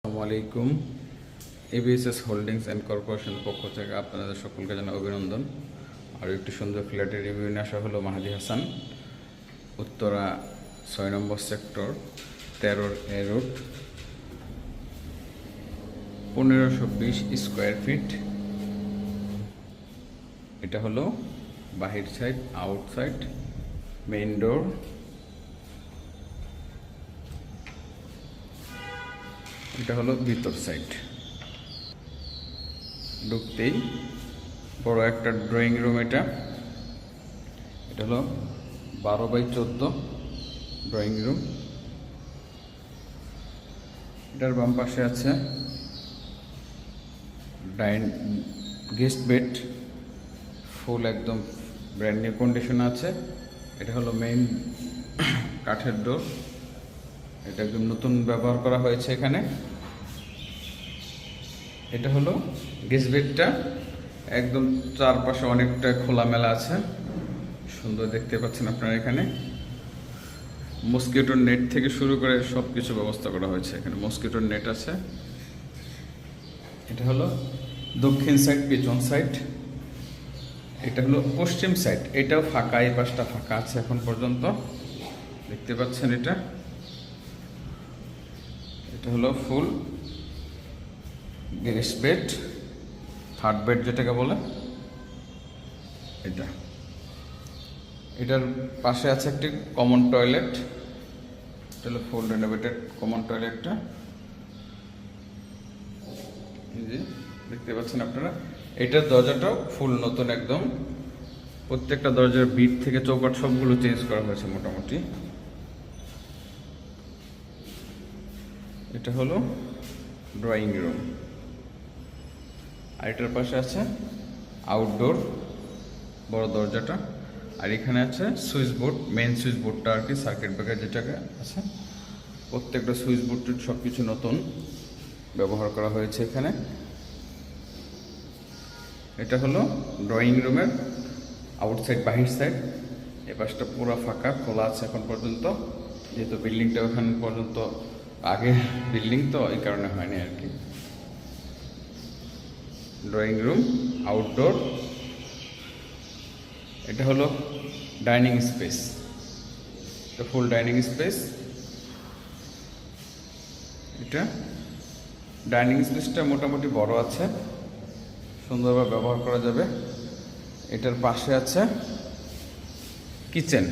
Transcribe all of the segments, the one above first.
আসসালামু আলাইকুম। এবিএসএস holdings and corporation পক্ষ থেকে আপনাদের সকলকে জানাই অভিনন্দন। আর একটি সুন্দর ফ্ল্যাটের রিভিউ নিয়ে আসা হলো মাহাদি হাসান, উত্তরা 6 নম্বর সেক্টর, 13 রোড, 1520 স্কোয়ার ফিট। এটা হলো বাহির সাইড, আউটসাইড, মেইন ডোর। এটা হলো ভিতর সাইড। ঢুকতেই বড় একটা ড্রয়িং রুম। এটা হলো 12x14 ড্রয়িং রুম। এটার বাম পাশে আছে গেস্ট বেড, ফুল একদম ব্র্যান্ড নিউ কন্ডিশন আছে। এটা হলো মেইন কাঠের ডোর। এটা একদম নতুন ব্যবহার করা হয়েছে এখানে। এটা হলো গেস্ট বেডটা, একদম চারপাশে অনেকটা খোলামেলা আছে, সুন্দর দেখতে পাচ্ছেন আপনারা। এখানে মসকিউটো নেট থেকে শুরু করে সব কিছু ব্যবস্থা করা হয়েছে। এখানে মসকিউটো নেট আছে। এটা হলো দক্ষিণ সাইড, পিছন সাইড। এটা হলো পশ্চিম সাইড, এটাও ফাঁকা, এই পাশটা ফাঁকা আছে এখন পর্যন্ত, দেখতে পাচ্ছেন। এটা হলো ফুল গেস্ট বেড, থার্ড বেড যেটাকে বলে। এটার পাশে আছে একটি কমন টয়লেট। এটা হলো ফুল রেনোভেটেড কমন টয়লেটটা, এই যে দেখতে পাচ্ছেন আপনারা। এটার দরজাটাও ফুল নতুন একদম, প্রত্যেকটা দরজার বিট থেকে চৌকাঠ সবগুলো চেঞ্জ করা হয়েছে মোটামুটি। এটা হলো ড্রয়িং রুম। আর এটার পাশে আছে আউটডোর বড় দরজাটা। আর এখানে আছে সুইচ বোর্ড, মেইন সুইচ বোর্ডটা আর কি, সার্কিট ব্রেকার যেটাকে আছে। প্রত্যেকটা সুইচ বোর্ড সব কিছু নতুন ব্যবহার করা হয়েছে এখানে। এটা হলো ড্রয়িং রুমের আউটসাইড, বাহির সাইড। এ পাশটা পুরো ফাঁকা, খোলা আছে এখন পর্যন্ত, যেহেতু বিল্ডিংটা ওখান পর্যন্ত আগে বিল্ডিং তো এই কারণে হয়নি আর কি। Drawing room, outdoor. এটা হলো ডাইনিং স্পেস, এটা ফুল ডাইনিং স্পেস। এটা ডাইনিং স্পেসটা মোটামুটি বড় আছে, সুন্দরভাবে ব্যবহার করা যাবে। এটার পাশে আছে কিচেন,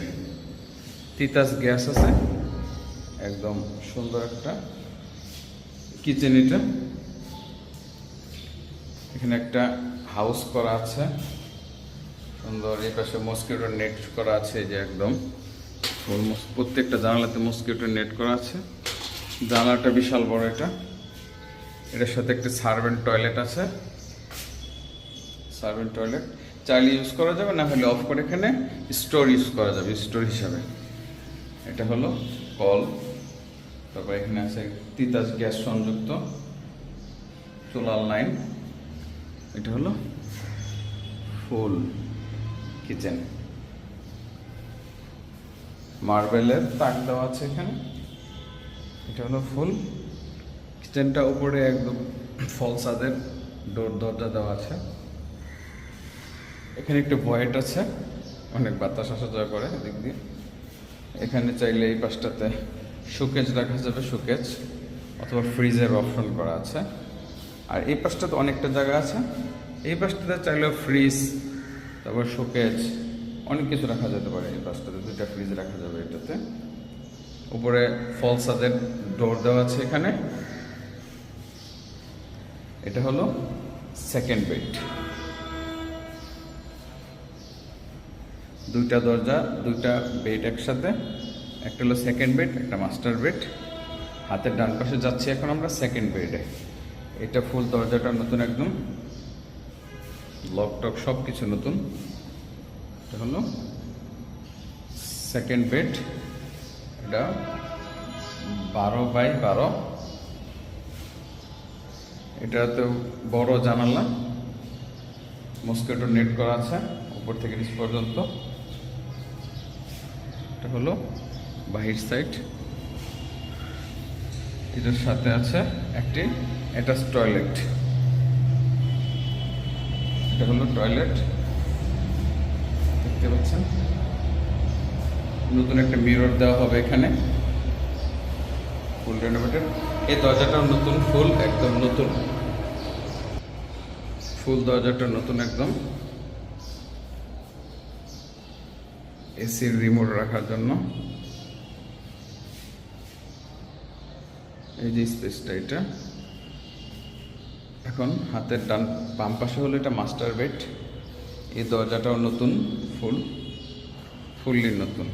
তিতাস গ্যাস আছে, একদম সুন্দর একটা কিচেন। এখানে একটা হাউস করা আছে সুন্দর। এই পাশে মসকিউটো নেট করা আছে, যে একদম প্রত্যেকটা জানালাতে মসকিউটো নেট করা আছে। জানালাটা বিশাল বড়। এটার সাথে একটা সার্ভেন্ট টয়লেট আছে। সার্ভেন্ট টয়লেট চাইলে ইউজ করা যাবে, না হলে অফ করে এখানে স্টোর ইউজ করা যাবে, স্টোর হিসাবে। এটা হলো কল। তারপর এখানে আছে তিতাস গ্যাস সংযুক্ত চুলার লাইন। এটা হলো ফুল কিচেন, মার্বেলের তাক দেওয়া আছে এখানে। এটা হলো ফুল কিচেনটা, উপরে একদম ফলসাদের দরজা দেওয়া আছে। এখানে একটা ভয়েট আছে, অনেক বাতাস আসা যাওয়া করে এদিক দিয়ে। এখানে চাইলে এই পাশটাতে শোকেজ রাখা যাবে, শোকেজ অথবা ফ্রিজের অপশন করা আছে। আর এই পাশটাতে অনেকটা জায়গা আছে, এই পাশটাতে চাইলেও ফ্রিজ, তারপর শোকেজ, অনেক কিছু রাখা যেতে পারে। এই পাশটাতে 2টা ফ্রিজ রাখা যাবে এটাতে। উপরে ফলসাদের ডোর দেওয়া আছে এখানে। এটা হলো সেকেন্ড বেড, 2টা দরজা, 2টা বেড একসাথে। একটা হলো সেকেন্ড বেড, একটা মাস্টার বেড। হাতের ডান পাশে যাচ্ছি এখন আমরা সেকেন্ড বেডে। এটা ফুল দরজাটা নতুন একদম, লক টক সব কিছু নতুন। এটা হলো সেকেন্ড বেড। এটা 12x12। এটাতে বড় জানালা, মসকিউটো নেট করা আছে উপর থেকে নিচ পর্যন্ত। এটা হলো বাহির সাইড। এটার সাথে আছে একটি অ্যাটাচ টয়লেট। এটা হলো টয়লেট, দেখতে পাচ্ছেন। নতুন একটা মিরর দেওয়া হবে এখানে, ফুল রেনোভেটেড। এই দরজাটাও নতুন, ফুল একদম নতুন, ফুল দরজাটা নতুন একদম। এসির রিমোট রাখার জন্য এই যে স্পেসটা, এটা এখন হাতের ডান বাম পাশে হলো এটা মাস্টার বেড। এই দরজাটাও নতুন, ফুললি নতুন।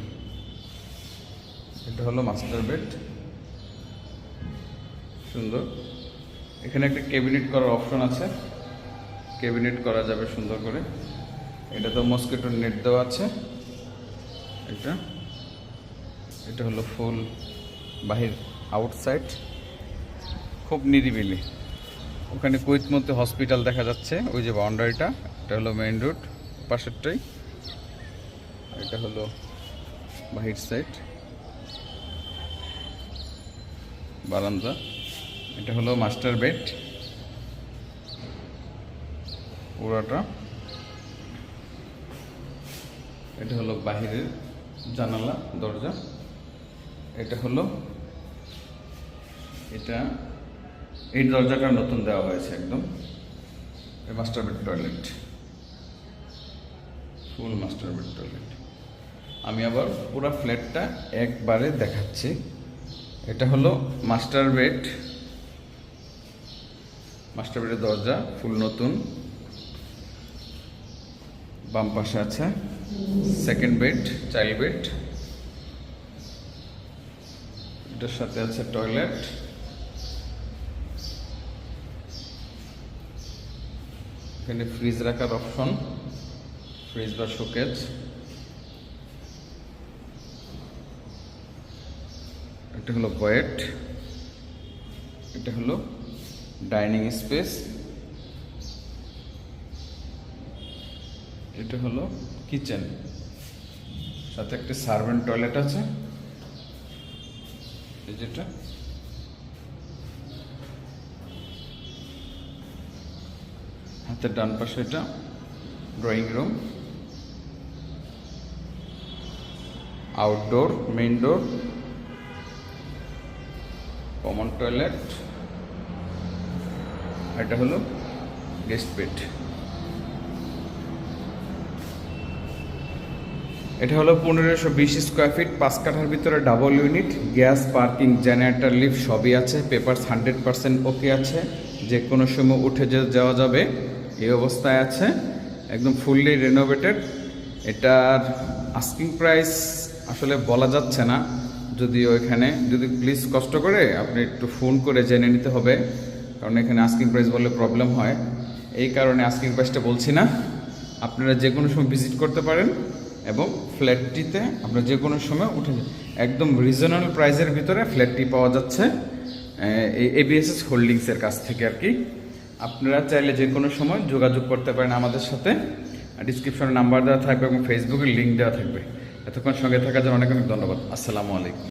এটা হলো মাস্টার বেড, সুন্দর। এখানে একটা ক্যাবিনেট করার অপশন আছে, ক্যাবিনেট করা যাবে সুন্দর করে। এটা তো মসকিটো নেট দেওয়া আছে। এটা হলো ফুল বাহির আউটসাইড, খুব নিরিবিলি। ওখানে কুইতমতি হসপিটাল দেখা যাচ্ছে, ওই যে বাউন্ডারিটা। এটা হলো মেইন রোড পাশেরটাই। এটা হলো বাহির সাইড, বারান্দা। এটা হলো মাস্টার বেড পুরাটা। এটা হলো বাহিরের জানালা দরজা। এটা হলো এই দরজাটা নতুন দেওয়া হয়েছে একদম। মাস্টার বেড টয়লেট, ফুল মাস্টার বেড টয়লেট। আমি আবার পুরো ফ্ল্যাটটা একবারে দেখাচ্ছি। এটা হলো মাস্টার বেড, মাস্টার বেডের দরজা ফুল নতুন। বাম পাশে আছে সেকেন্ড বেড, চাইল্ড বেড। এটার সাথে আছে টয়লেট। এখানে ফ্রিজ রাখার অপশন, ফ্রিজ বা শোকেজ। এটা হলো বেড, এটা হলো ডাইনিং স্পেস, এটা হলো কিচেন, সাথে একটা সার্ভেন্ট টয়লেট আছে। যেটা হাতের ডান পাশে এটা ড্রয়িং রুম, আউটডোর, মেইন ডোর, কমন টয়লেট। এটা হলো গেস্ট বেড। এটা হলো 1520 স্কোয়ার ফিট, 5 কাঠার ভিতরে double unit, gas, parking, generator, lift সবই আছে। পেপারস 100% ওকে আছে, যে কোনো সময় উঠে যাওয়া যাবে এই অবস্থায় আছে, একদম ফুললি রেনোভেটেড। এটার আস্কিং প্রাইস আসলে বলা যাচ্ছে না, যদিও এখানে যদি প্লিজ কষ্ট করে আপনি একটু ফোন করে জেনে নিতে হবে, কারণ এখানে আস্কিং প্রাইস বললে প্রবলেম হয়। এই কারণে আস্কিং প্রাইসটা বলছি না। আপনারা যে কোনো সময় ভিজিট করতে পারেন এবং ফ্ল্যাটটিতে আপনারা যে কোনো সময় উঠে একদম রিজনেবল প্রাইসের ভিতরে ফ্ল্যাটটি পাওয়া যাচ্ছে এই এবিএসএস হোল্ডিংসের কাছ থেকে আর কি। আপনারা চাইলে যে কোনো সময় যোগাযোগ করতে পারেন আমাদের সাথে। ডিসক্রিপশনে নাম্বার দেওয়া থাকবে এবং ফেসবুকের লিঙ্ক দেওয়া থাকবে। এতক্ষণ সঙ্গে থাকার জন্য অনেক অনেক ধন্যবাদ। আসসালামু আলাইকুম।